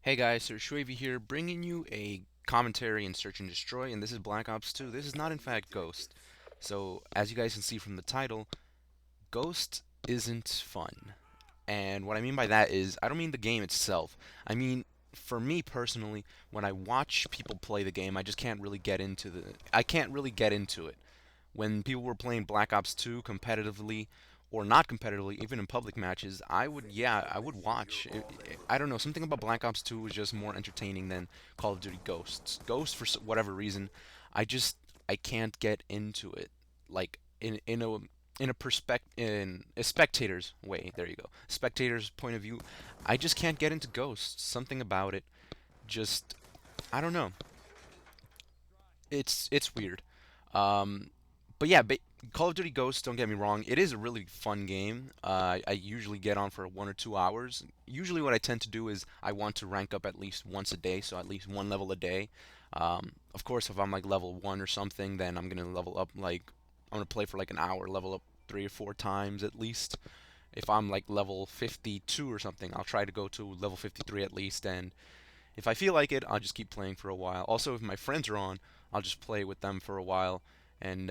Hey guys, Sir Shwavy here, bringing you a commentary in Search and Destroy, and this is Black Ops 2. This is not in fact Ghost. So, as you guys can see from the title, Ghost isn't fun. And what I mean by that is, I don't mean the game itself. I mean, for me personally, when I watch people play the game, I just can't really get into I can't really get into it. When people were playing Black Ops 2 competitively or not competitively, even in public matches, I would watch. I don't know, something about Black Ops 2 was just more entertaining than Call of Duty Ghosts. Ghost, for whatever reason, I can't get into it. Like in a spectator's way. There you go. Spectator's point of view, I just can't get into Ghosts. Something about it, just I don't know. It's weird. Um, but yeah, Call of Duty Ghosts. Don't get me wrong; it is a really fun game. I usually get on for 1 or 2 hours. Usually, what I tend to do is I want to rank up at least once a day, so at least one level a day. Of course, if I'm like level one or something, then I'm gonna level up like I'm gonna play for like an hour, level up 3 or 4 times at least. If I'm like level 52 or something, I'll try to go to level 53 at least, and if I feel like it, I'll just keep playing for a while. Also, if my friends are on, I'll just play with them for a while and,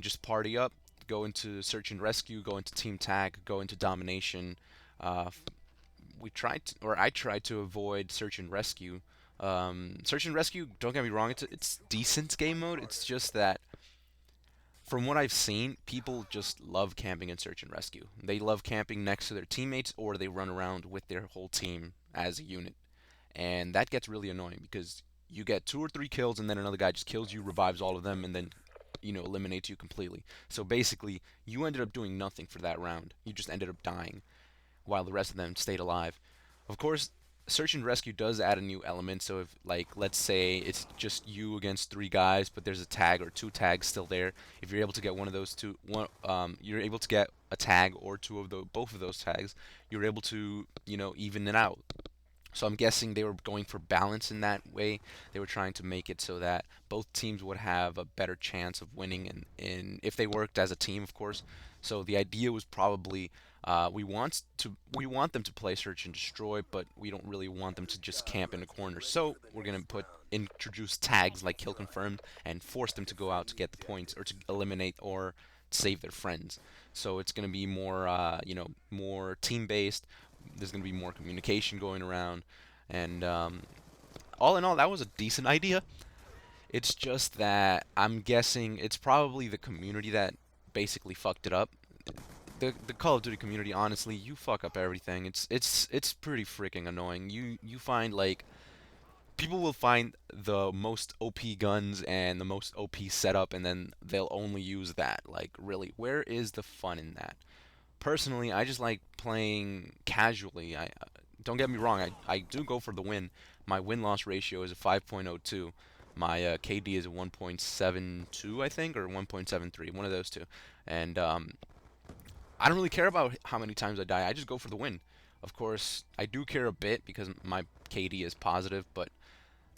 just party up, go into search and rescue, go into team tag, go into domination. Uh, I tried to avoid search and rescue. Search and rescue, don't get me wrong, it's decent game mode. It's just that from what I've seen, people just love camping in search and rescue. They love camping next to their teammates, or they run around with their whole team as a unit. And that gets really annoying because you get 2 or 3 kills and then another guy just kills you, revives all of them, and then eliminates you completely. So basically, you ended up doing nothing for that round. You just ended up dying while the rest of them stayed alive. Of course, search and rescue does add a new element. So if, like, let's say it's just you against 3 guys, but there's a tag or 2 tags still there. If you're able to get one of those two, you're able to get a tag or two of both of those tags. You're able to even it out. So I'm guessing they were going for balance in that way. They were trying to make it so that both teams would have a better chance of winning, and if they worked as a team, of course. So the idea was probably we want them to play search and destroy, but we don't really want them to just camp in a corner. So we're gonna introduce tags like kill confirmed and force them to go out to get the points or to eliminate or save their friends. So it's going to be more, more team based. There's going to be more communication going around, and all in all, that was a decent idea. It's just that I'm guessing it's probably the community that basically fucked it up. The Call of Duty community, honestly, you fuck up everything. It's pretty freaking annoying. You find like people will find the most OP guns and the most OP setup, and then they'll only use that. Like, really, where is the fun in that? Personally, I just like playing casually. I don't get me wrong. I do go for the win. My win loss ratio is a 5.02. My KD is a 1.72, I think, or 1.73, one of those two. And I don't really care about how many times I die. I just go for the win. Of course, I do care a bit because my KD is positive, but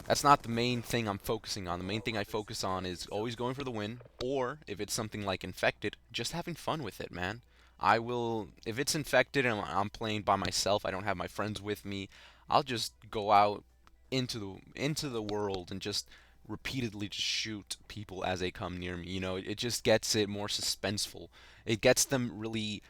that's not the main thing I'm focusing on. The main thing I focus on is always going for the win, or if it's something like infected, just having fun with it, man. I will, if it's infected and I'm playing by myself, I don't have my friends with me, I'll just go out into the world and just repeatedly just shoot people as they come near me. It just gets it more suspenseful. It gets them really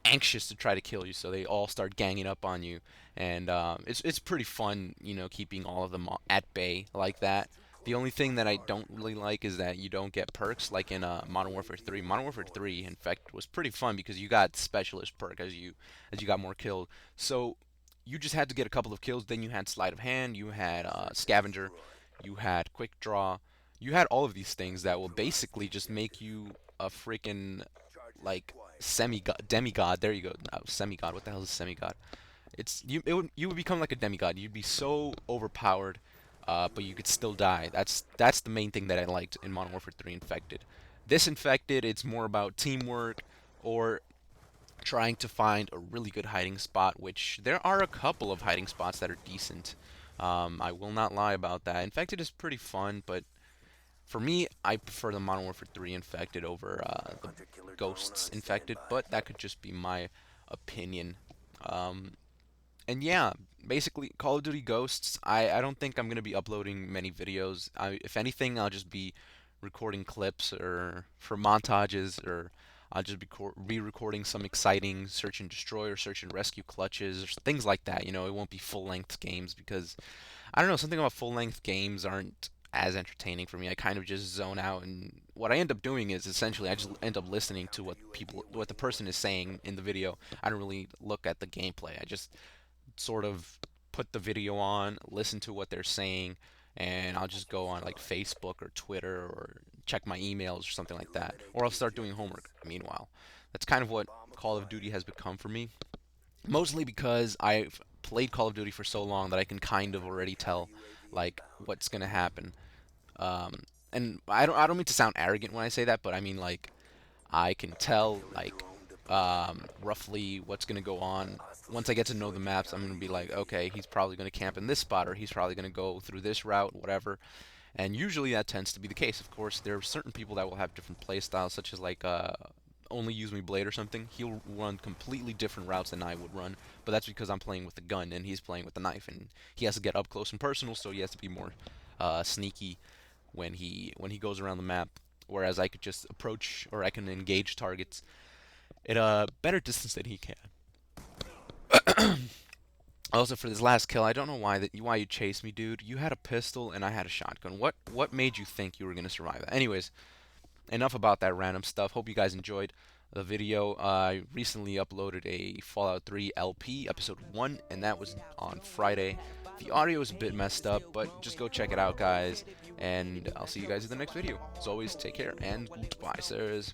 anxious to try to kill you, so they all start ganging up on you, and it's pretty fun, keeping all of them at bay like that. The only thing that I don't really like is that you don't get perks like in Modern Warfare 3. Modern Warfare 3, in fact, was pretty fun because you got specialist perk as you got more kills. So you just had to get a couple of kills. Then you had sleight of hand, you had scavenger, you had quick draw, you had all of these things that will basically just make you a freaking like demigod. There you go. No, semigod. What the hell is a semigod? You would become like a demigod. You'd be so overpowered, but you could still die. That's the main thing that I liked in Modern Warfare 3 Infected. This Infected, it's more about teamwork or trying to find a really good hiding spot, which there are a couple of hiding spots that are decent. I will not lie about that. Infected is pretty fun, but for me, I prefer the Modern Warfare 3 Infected over the Ghosts Infected, but that could just be my opinion. And yeah, basically, Call of Duty Ghosts, I don't think I'm going to be uploading many videos. If anything, I'll just be recording clips or for montages, or I'll just be re-recording some exciting search and destroy or search and rescue clutches or things like that. It won't be full-length games because I don't know, something about full-length games aren't as entertaining for me. I kind of just zone out, and what I end up doing is essentially I just end up listening to what the person is saying in the video. I don't really look at the gameplay. I just sort of put the video on, listen to what they're saying, and I'll just go on like Facebook or Twitter or check my emails or something like that. Or I'll start doing homework meanwhile. That's kind of what Call of Duty has become for me. Mostly because I've played Call of Duty for so long that I can kind of already tell like what's gonna happen. And I don't mean to sound arrogant when I say that, but I mean like I can tell like roughly what's gonna go on. Once I get to know the maps, I'm gonna be like, okay, he's probably gonna camp in this spot, or he's probably gonna go through this route, whatever. And usually that tends to be the case. Of course, there are certain people that will have different play styles, such as like only use me blade or something. He'll run completely different routes than I would run, but that's because I'm playing with the gun and he's playing with the knife, and he has to get up close and personal, so he has to be more sneaky when he goes around the map. Whereas I could just approach or I can engage targets at a better distance than he can. Also, for this last kill, I don't know why you chased me, dude. You had a pistol and I had a shotgun. What made you think you were gonna survive that? Anyways, enough about that random stuff. Hope you guys enjoyed the video. I recently uploaded a Fallout 3 LP, episode 1, and that was on Friday. The audio is a bit messed up, but just go check it out, guys. And I'll see you guys in the next video. As always, take care and goodbye, sirs.